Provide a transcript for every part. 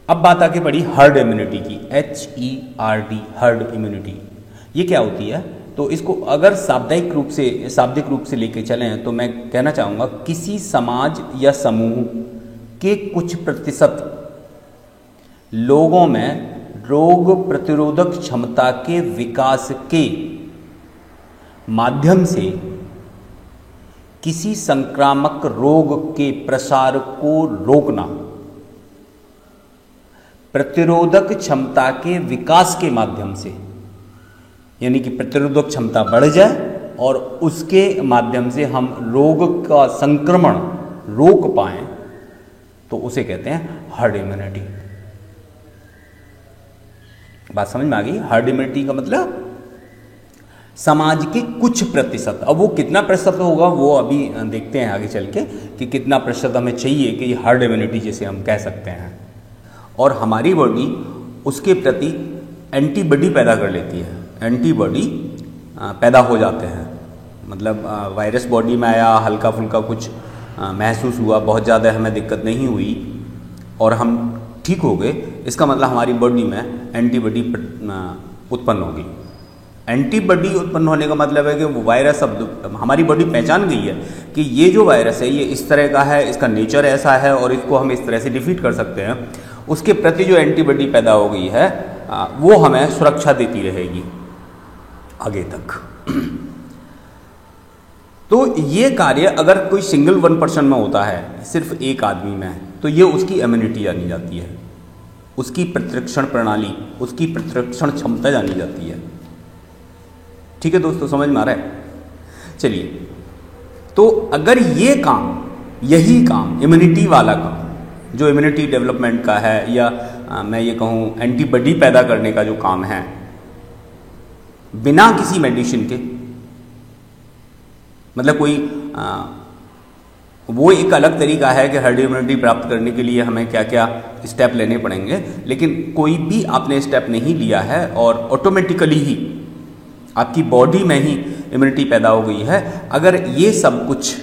अब बात आगे बढ़ी हर्ड इम्यूनिटी की, HERD, हर्ड इम्यूनिटी। ये क्या होती है? तो इसको अगर शाब्दिक रूप से लेके चलें तो मैं कहना चाहूँगा किसी समाज या समूह के कुछ प्रतिशत लोगों में रोग प्रतिरोधक क्षमता के विकास के माध्यम से किसी संक्रामक रोग के प्रसार को रोकना, प्रतिरोधक क्षमता के विकास के माध्यम से, यानी कि प्रतिरोधक क्षमता बढ़ जाए और उसके माध्यम से हम रोग का संक्रमण रोक पाएं, तो उसे कहते हैं हर्ड इम्यूनिटी। बात समझ में आ गई? हर्ड इम्यूनिटी का मतलब समाज के कुछ प्रतिशत। अब वो कितना प्रतिशत होगा वो अभी देखते हैं आगे चल के कि कितना प्रतिशत हमें चाहिए कि हर्ड इम्यूनिटी जिसे हम कह सकते हैं, और हमारी बॉडी उसके प्रति एंटीबॉडी पैदा कर लेती है। एंटीबॉडी पैदा हो जाते हैं, मतलब वायरस बॉडी में आया, हल्का फुल्का कुछ महसूस हुआ, बहुत ज़्यादा हमें दिक्कत नहीं हुई और हम ठीक हो गए, इसका मतलब हमारी बॉडी में एंटीबॉडी उत्पन्न होगी। एंटीबॉडी उत्पन्न होने का मतलब है कि वो वायरस, अब हमारी बॉडी पहचान गई है कि ये जो वायरस है ये इस तरह का है, इसका नेचर ऐसा है और इसको हम इस तरह से डिफीट कर सकते हैं। उसके प्रति जो एंटीबॉडी पैदा हो गई है वो हमें सुरक्षा देती रहेगी आगे तक। तो ये कार्य अगर कोई सिंगल 1% में होता है, सिर्फ एक आदमी में, तो ये उसकी इम्यूनिटी जानी जाती है, उसकी प्रतिरक्षण प्रणाली, उसकी प्रतिरक्षण क्षमता जानी जाती है। ठीक है दोस्तों, समझ में आ रहा है? चलिए, तो अगर ये काम, यही काम, इम्यूनिटी वाला काम जो इम्यूनिटी डेवलपमेंट का है, या मैं ये कहूँ एंटीबॉडी पैदा करने का जो काम है, बिना किसी मेडिसिन के, मतलब कोई वो एक अलग तरीका है कि हर्ड इम्यूनिटी प्राप्त करने के लिए हमें क्या क्या स्टेप लेने पड़ेंगे, लेकिन कोई भी आपने स्टेप नहीं लिया है और ऑटोमेटिकली ही आपकी बॉडी में ही इम्यूनिटी पैदा हो गई है। अगर ये सब कुछ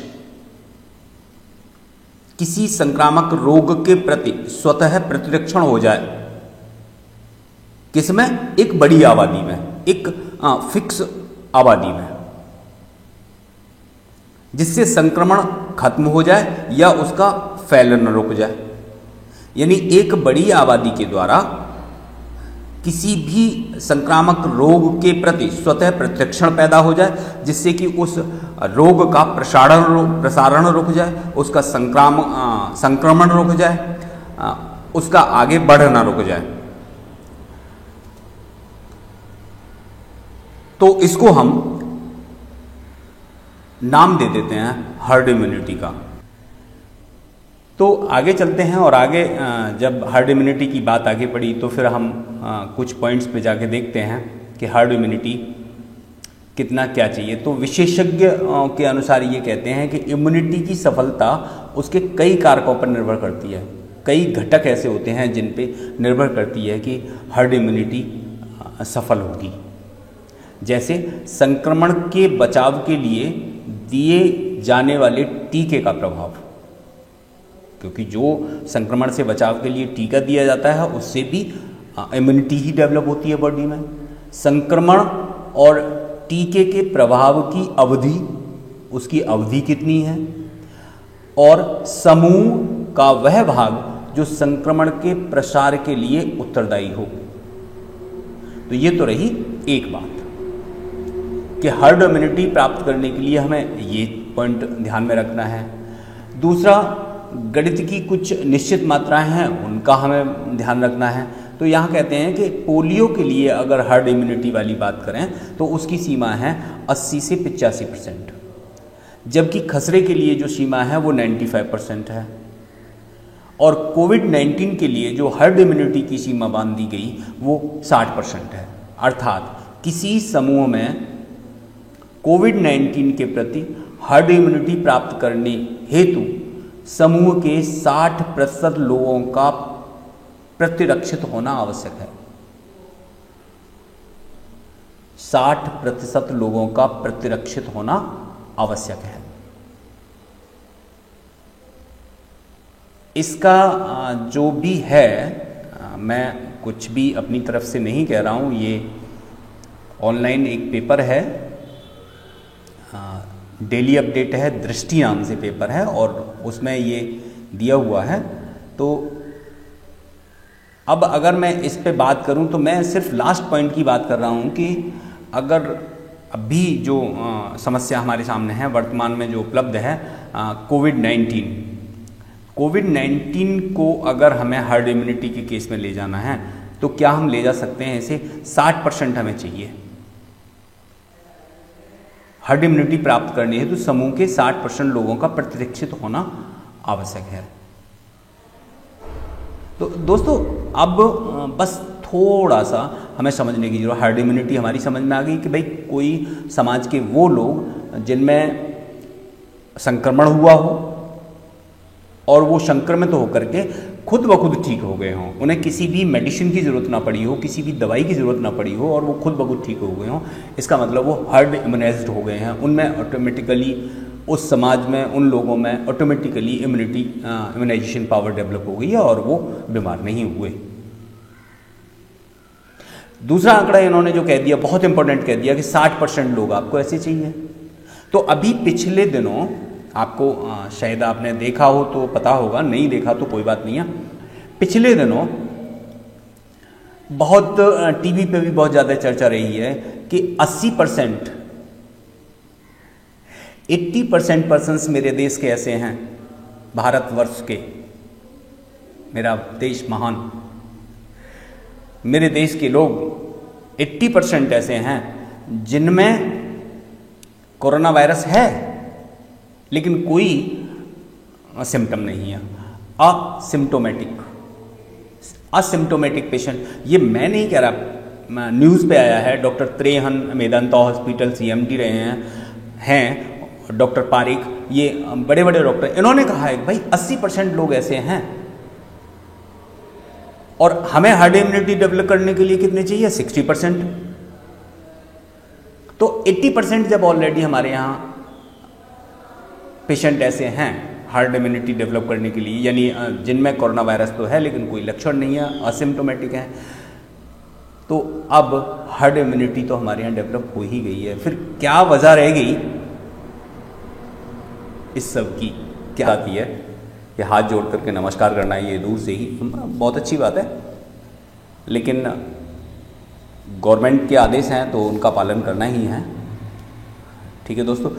किसी संक्रामक रोग के प्रति स्वतः प्रतिरक्षण हो जाए, किसमें? एक बड़ी आबादी में, एक फिक्स आबादी में, जिससे संक्रमण खत्म हो जाए या उसका फैलन रुक जाए, यानी एक बड़ी आबादी के द्वारा किसी भी संक्रामक रोग के प्रति स्वतः प्रतिरक्षण पैदा हो जाए, जिससे कि उस रोग का प्रसारण रुक जाए, उसका संक्रमण रुक जाए, उसका आगे बढ़ना रुक जाए। तो इसको हम नाम दे देते हैं हर्ड इम्यूनिटी का। तो आगे चलते हैं और आगे जब हर्ड इम्यूनिटी की बात आगे बढ़ी तो फिर हम कुछ पॉइंट्स पे जाके देखते हैं कि हर्ड इम्यूनिटी कितना क्या चाहिए। तो विशेषज्ञ के अनुसार ये कहते हैं कि इम्यूनिटी की सफलता उसके कई कारकों पर निर्भर करती है, कई घटक ऐसे होते हैं जिन पे निर्भर करती है कि हर्ड इम्यूनिटी सफल होगी। जैसे संक्रमण के बचाव के लिए दिए जाने वाले टीके का प्रभाव, क्योंकि जो संक्रमण से बचाव के लिए टीका दिया जाता है उससे भी इम्यूनिटी ही डेवलप होती है बॉडी में। संक्रमण और टीके के प्रभाव की अवधि, उसकी अवधि कितनी है, और समूह का वह भाग जो संक्रमण के प्रसार के लिए उत्तरदायी हो। तो ये तो रही एक बात कि हर्ड इम्यूनिटी प्राप्त करने के लिए हमें ये पॉइंट ध्यान में रखना है। दूसरा, गणित की कुछ निश्चित मात्राएं हैं, उनका हमें ध्यान रखना है। तो यहाँ कहते हैं कि पोलियो के लिए अगर हर्ड इम्यूनिटी वाली बात करें तो उसकी सीमा है 80 से 85%, जबकि खसरे के लिए जो सीमा है वो 95% है। और कोविड-19 के लिए जो हर्ड इम्यूनिटी की सीमा बांध दी गई वो 60% है। अर्थात किसी समूह में कोविड-19 के प्रति हर्ड इम्यूनिटी प्राप्त करने हेतु समूह के 60% लोगों का प्रतिरक्षित होना आवश्यक है। 60% लोगों का प्रतिरक्षित होना आवश्यक है। इसका जो भी है मैं कुछ भी अपनी तरफ से नहीं कह रहा हूँ, ये ऑनलाइन एक पेपर है, डेली अपडेट है, दृष्टि नाम से पेपर है और उसमें ये दिया हुआ है। तो अब अगर मैं इस पे बात करूं तो मैं सिर्फ लास्ट पॉइंट की बात कर रहा हूं कि अगर अभी जो समस्या हमारे सामने है वर्तमान में जो उपलब्ध है कोविड-19 को अगर हमें हर्ड इम्यूनिटी के केस में ले जाना है तो क्या हम ले जा सकते हैं इसे 60% हमें चाहिए। हर्ड इम्यूनिटी प्राप्त करनी है तो समूह के 60% लोगों का प्रतिरक्षित होना आवश्यक है। तो दोस्तों अब बस थोड़ा सा हमें समझने की जरूरत, हर्ड इम्यूनिटी हमारी समझ में आ गई कि भाई कोई समाज के वो लोग जिनमें संक्रमण हुआ हो और वो संक्रमित होकर के खुद ब खुद ठीक हो गए हों, उन्हें किसी भी मेडिसिन की ज़रूरत ना पड़ी हो, किसी भी दवाई की ज़रूरत ना पड़ी हो और वो खुद ब खुद ठीक हो गए हों, इसका मतलब वो हर्ड इम्यूनाइज्ड हो गए हैं। उनमें ऑटोमेटिकली उस समाज में उन लोगों में ऑटोमेटिकली इम्यूनाइजेशन पावर डेवलप हो गई है और वो बीमार नहीं हुए। दूसरा आंकड़ा इन्होंने जो कह दिया बहुत इंपॉर्टेंट कह दिया कि 60% लोग आपको ऐसे चाहिए। तो अभी पिछले दिनों आपको शायद आपने देखा हो तो पता होगा, नहीं देखा तो कोई बात नहीं है, पिछले दिनों बहुत टीवी पे भी बहुत ज़्यादा चर्चा रही है कि 80% पर्सन्स मेरे देश के ऐसे हैं, भारतवर्ष के, मेरा देश महान, मेरे देश के लोग 80% ऐसे हैं जिनमें कोरोना वायरस है लेकिन कोई सिम्टम नहीं है, असिम्टोमेटिक पेशेंट। ये मैं नहीं कह रहा, न्यूज़ पे आया है, doctor Trehan Medanta hospital CMD रहे हैं डॉक्टर पारिक, ये बड़े बड़े डॉक्टर, इन्होंने कहा है भाई 80% लोग ऐसे हैं और हमें हार्ड इम्यूनिटी डेवलप करने के लिए कितने चाहिए 60%। तो 80% जब ऑलरेडी हमारे यहाँ पेशेंट ऐसे हैं हार्ड इम्यूनिटी डेवलप करने के लिए, यानी जिनमें कोरोना वायरस तो है लेकिन कोई लक्षण नहीं है, असिम्टोमेटिक है, तो अब हार्ड इम्यूनिटी तो हमारे यहाँ डेवलप हो ही गई है। फिर क्या वजह रह गई इस सब की, क्या आती है कि हाथ जोड़ करके नमस्कार करना है, ये दूर से ही बहुत अच्छी बात है, लेकिन गवर्नमेंट के आदेश हैं तो उनका पालन करना ही है। ठीक है दोस्तों।